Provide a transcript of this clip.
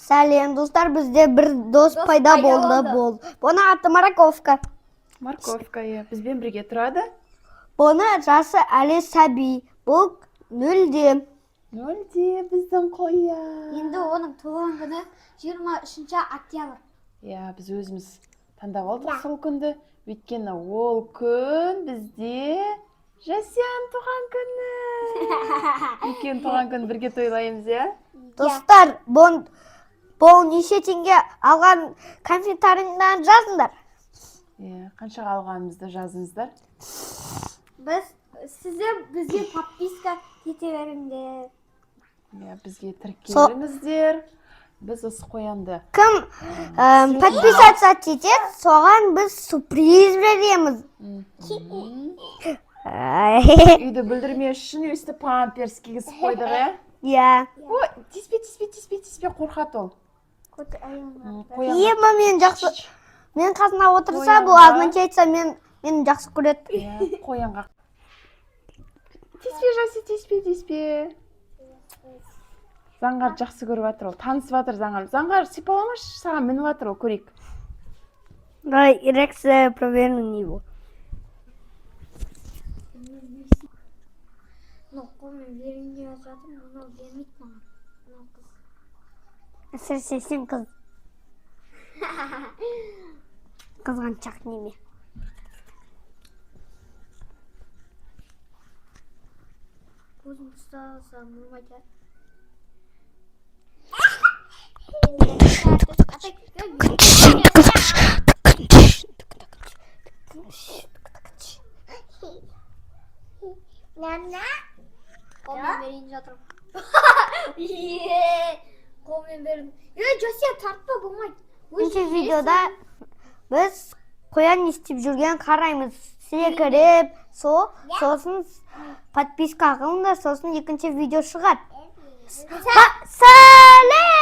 Сәлем достар, бізде бір дос пайда болды. Бұны аты Морковка. Морковка, бізбен бірге тұрады. Бұны жасы әлі сәби. Бұл 0-де. 0-де біздің қоя. Енді оның туған күні 23 октябрь. Біз өзіміз таңдап алдық сол күнді. Өйткені ол күн бізде Жасиян туған күні. Екеуін туған күн бірге тойлаймыз, Достар, бұл неше теңге алған комментарийдан жазыңдар. Қаншаға алғанымызды жазыңыздар. Бізге подписка ете беріңдер. Бізге тіркеліңіздер. Біз осы қоянды. Кім подписаться етеді, соған біз сюрприз береміз. Үйді бүлдірмес үшін өсті памперс кигізіп қойдық, Ой, тиспе, қорқат ол. Мен қасына отырса, бұл азман айтса, мен жақсы көреді. Қоянға. Тиспе, Жасы, тиспе. Заңғар жақсы көріп атыр ол. Танысып атыр Заңғар. Заңғар, сипаламаш, саған мініп атыр ол, көрейік. Рекс, проверну него. Қолмен беріңде жатыр, мұны бермейді маған. Әсіресе сен қыз. Қызғаншақ неме. Көзім ұстаса мұлмайды. Қолмен берейін жатырым. Қолмен берін. Жасия тартпа болмайды. Үшінші видеода біз қоян істеп жүрген қараймыз. Секіріп, сосын подписка қылыңдар, сосын екінші видео шығады. Сәлем!